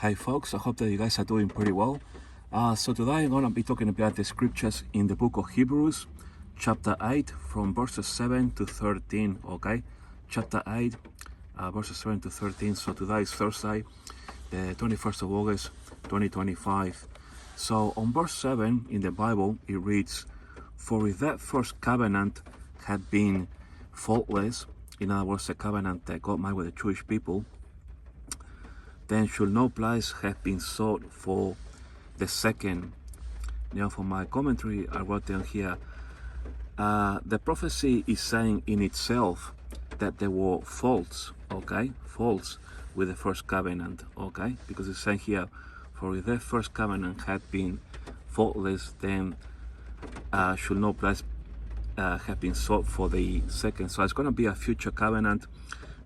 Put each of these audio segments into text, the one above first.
Hi folks, I hope that you guys are doing pretty well. So today I'm going to be talking about the scriptures in the book of Hebrews, chapter 8, from verses 7 to 13, okay? Chapter 8, verses 7 to 13. So today is Thursday, the 21st of August, 2025. So on verse 7 in the Bible, it reads, "For if that first covenant had been faultless," in other words, the covenant that God made with the Jewish people, "then should no place have been sought for the second." Now for my commentary, I wrote down here, the prophecy is saying in itself that there were faults, okay? Faults with the first covenant, okay? Because it's saying here, for if the first covenant had been faultless, then should no place have been sought for the second. So it's going to be a future covenant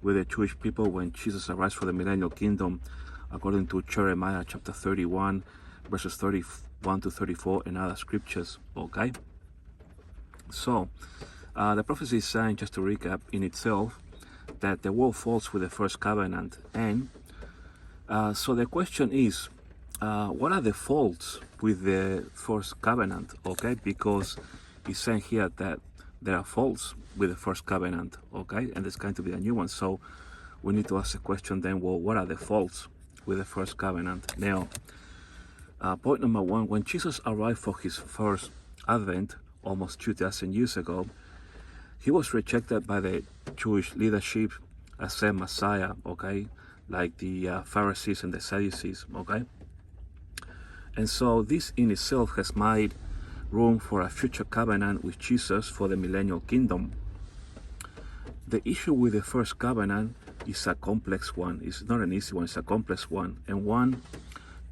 with the Jewish people when Jesus arrives for the millennial kingdom, according to Jeremiah chapter 31, verses 31 to 34, and other scriptures, okay? So, the prophecy is saying, just to recap in itself, that there were faults with the first covenant. And so the question is, what are the faults with the first covenant, okay? Because he's saying here that there are faults with the first covenant, okay? And there's going to be a new one. So we need to ask the question then, well, what are the faults with the first covenant? Now, point number one, when Jesus arrived for his first advent, almost 2,000 years ago, he was rejected by the Jewish leadership as a Messiah, okay? Like the Pharisees and the Sadducees, okay? And so this in itself has made room for a future covenant with Jesus for the millennial kingdom. The issue with the first covenant is a complex one. It's not an easy one, it's a complex one, and one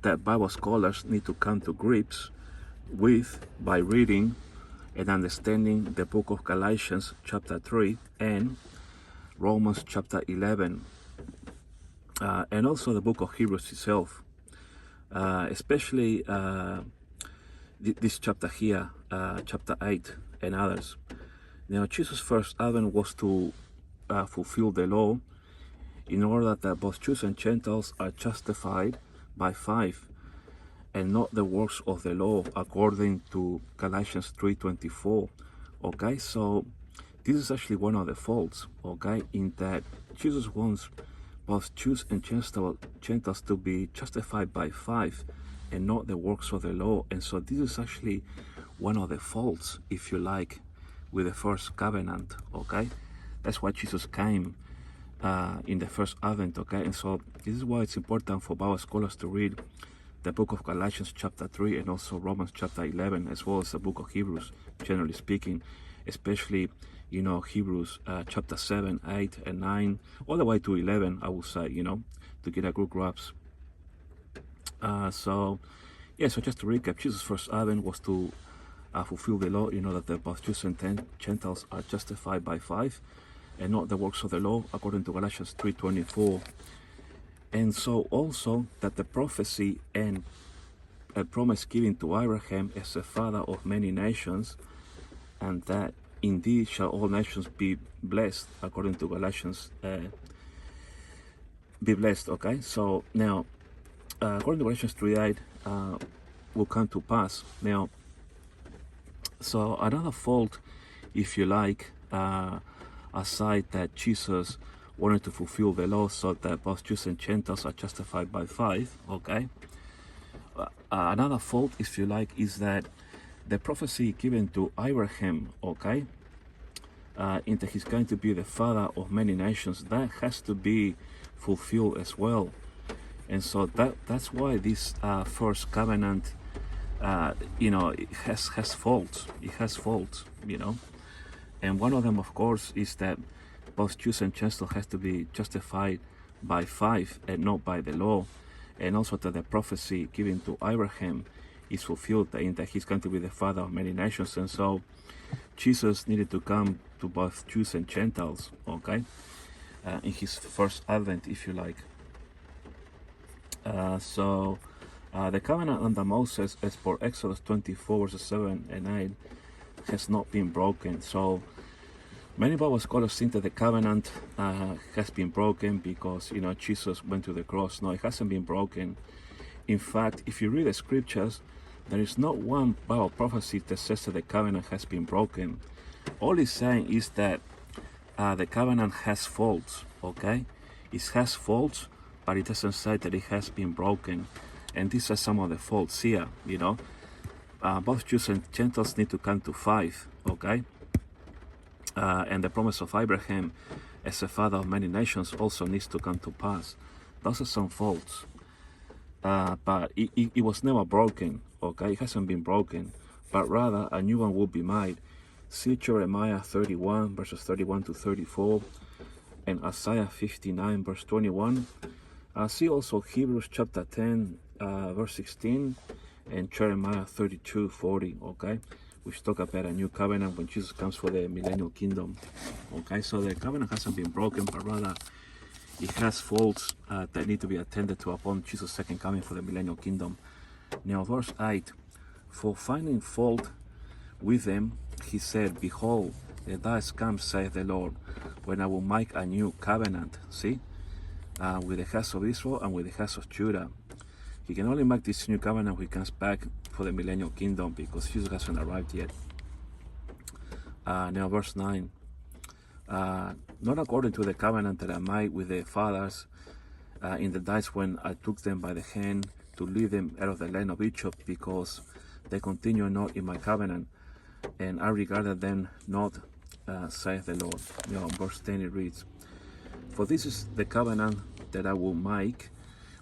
that Bible scholars need to come to grips with by reading and understanding the book of Galatians chapter 3 and Romans chapter 11, and also the book of Hebrews itself, especially this chapter here, chapter 8 and others. Now, Jesus' first advent was to fulfill the law in order that both Jews and Gentiles are justified by faith and not the works of the law, according to Galatians 3:24. Okay, so this is actually one of the faults, okay, in that Jesus wants both Jews and Gentiles to be justified by faith and not the works of the law. And so this is actually one of the faults, if you like, with the first covenant, okay? That's why Jesus came in the first advent, okay? And so this is why it's important for Bible scholars to read the book of Galatians chapter 3 and also Romans chapter 11, as well as the book of Hebrews, generally speaking, especially, you know, Hebrews chapter 7, 8, and 9, all the way to 11, I would say, you know, to get a good grasp. So just to recap, Jesus' first advent was to fulfill the law in order that both Jews and Gentiles are justified by faith and not the works of the law, according to Galatians 3:24. And so also that the prophecy and a promise given to Abraham as the father of many nations, and that indeed shall all nations be blessed, according to Galatians, be blessed, okay? So now, according to Galatians 3:8, will come to pass. Now, so another fault, if you like, aside that Jesus wanted to fulfill the law so that both Jews and Gentiles are justified by faith, okay? Another fault, if you like, is that the prophecy given to Abraham, okay, in that he's going to be the father of many nations, that has to be fulfilled as well. And so that's why this first covenant, you know, it has faults. It has faults, you know. And one of them, of course, is that both Jews and Gentiles have to be justified by faith and not by the law. And also that the prophecy given to Abraham is fulfilled in that he's going to be the father of many nations. And so Jesus needed to come to both Jews and Gentiles, okay, in his first advent, if you like. The covenant under Moses, as for Exodus 24, verses 7 and 8, has not been broken. So Many Bible scholars think that the covenant has been broken because, Jesus went to the cross. No, it hasn't been broken. In fact, if you read the scriptures, there is not one Bible prophecy that says that the covenant has been broken. All it's saying is that the covenant has faults, okay? It has faults, but it doesn't say that it has been broken. And these are some of the faults here, both Jews and Gentiles need to come to faith, okay? And the promise of Abraham as a father of many nations also needs to come to pass. Those are some faults. But it was never broken, okay? It hasn't been broken, but rather a new one will be made. See Jeremiah 31, verses 31 to 34, and Isaiah 59, verse 21. See also Hebrews chapter 10, verse 16, and Jeremiah 32, 40, okay? Which talk about a new covenant when Jesus comes for the millennial kingdom. Okay, so the covenant hasn't been broken, but rather it has faults that need to be attended to upon Jesus' second coming for the millennial kingdom. Now, verse 8, for finding fault with them, he said, behold, the days come, saith the Lord, when I will make a new covenant, see, with the house of Israel and with the house of Judah. He can only make this new covenant when he comes back for the millennial kingdom, because Jesus hasn't arrived yet. Now verse 9. Not according to the covenant that I made with their fathers in the days when I took them by the hand to lead them out of the land of Egypt, because they continue not in my covenant, and I regarded them not, saith the Lord. Verse 10 it reads, for this is the covenant that I will make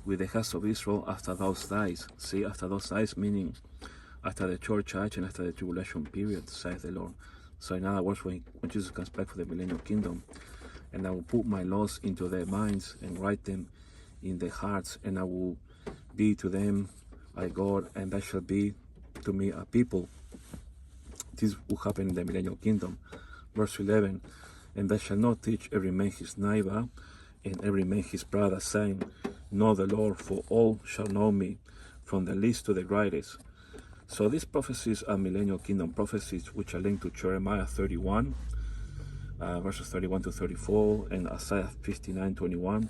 with the house of Israel after those days. See, after those days, meaning after the church age and after the tribulation period, saith the Lord. So in other words, when Jesus comes back for the millennial kingdom, and I will put my laws into their minds and write them in their hearts, and I will be to them a God, and they shall be to me a people. This will happen in the millennial kingdom. Verse 11, and they shall not teach every man his neighbor and every man his brother, saying, know the Lord, for all shall know me, from the least to the greatest. So these prophecies are millennial kingdom prophecies, which are linked to Jeremiah 31, verses 31 to 34, and Isaiah 59, 21.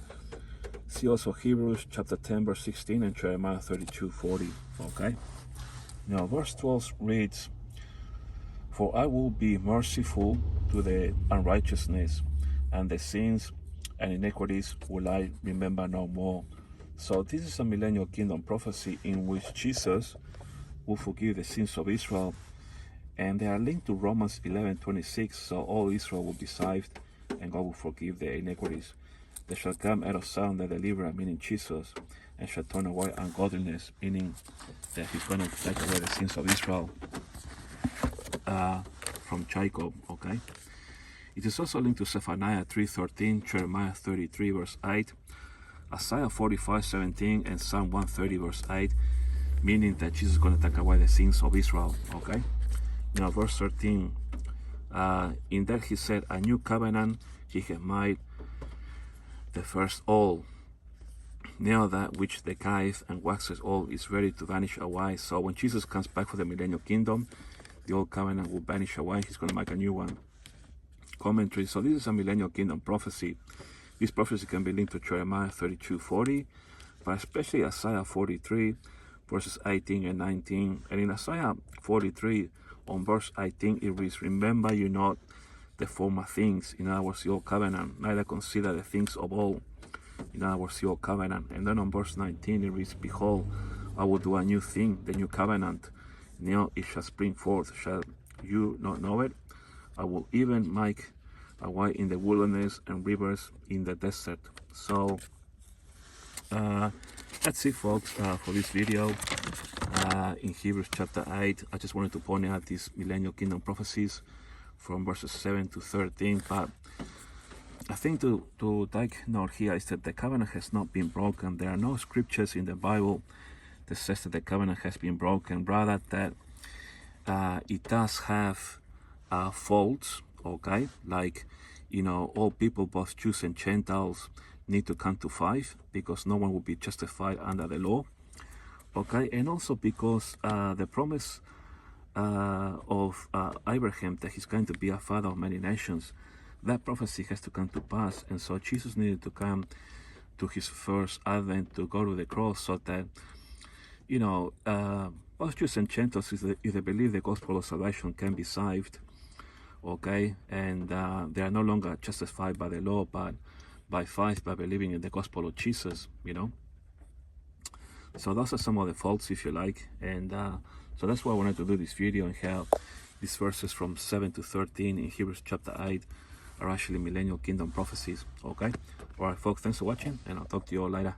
See also Hebrews chapter 10, verse 16, and Jeremiah 32, 40. Okay? Now, verse 12 reads, for I will be merciful to the unrighteousness, and the sins and iniquities will I remember no more. So this is a millennial kingdom prophecy in which Jesus will forgive the sins of Israel, and they are linked to Romans 11:26. So all Israel will be saved, and God will forgive their iniquities. They shall come out of Zion the deliverer, meaning Jesus, and shall turn away ungodliness, meaning that he's going to take away the sins of Israel from Jacob. Okay, it is also linked to Zephaniah 3:13, Jeremiah 33 verse 8, Isaiah 45:17, and Psalm 130 verse 8, meaning that Jesus is going to take away the sins of Israel. Okay, now verse 13, in that he said, a new covenant he had made, the first all. Now that which decayeth and waxes old is ready to vanish away. So when Jesus comes back for the millennial kingdom, the old covenant will vanish away. He's going to make a new one. Commentary. So this is a millennial kingdom prophecy. This prophecy can be linked to Jeremiah 32:40, but especially Isaiah 43, verses 18 and 19. And in Isaiah 43, on verse 18, it reads, remember you not the former things, in other words, the old covenant, neither consider the things of old, in other words, the old covenant. And then on verse 19, it reads, behold, I will do a new thing, the new covenant. Now it shall spring forth. Shall you not know it? I will even make a way in the wilderness and rivers in the desert. So that's it, folks, for this video in Hebrews chapter 8. I just wanted to point out these millennial kingdom prophecies from verses 7 to 13. But I think to take note here is that the covenant has not been broken. There are no scriptures in the Bible that says that the covenant has been broken, rather that it does have faults, okay? Like, all people, both Jews and Gentiles, need to come to faith, because no one will be justified under the law, okay? And also because the promise of Abraham that he's going to be a father of many nations, that prophecy has to come to pass. And so Jesus needed to come to his first advent, to go to the cross, so that, us Jews and Gentiles, if they believe the gospel of salvation, can be saved, okay? And they are no longer justified by the law, but by faith, by believing in the gospel of Jesus, So those are some of the faults, if you like. And so that's why I wanted to do this video, and how these verses from 7 to 13 in Hebrews chapter 8 are actually millennial kingdom prophecies, okay? All right, folks, thanks for watching, and I'll talk to you all later.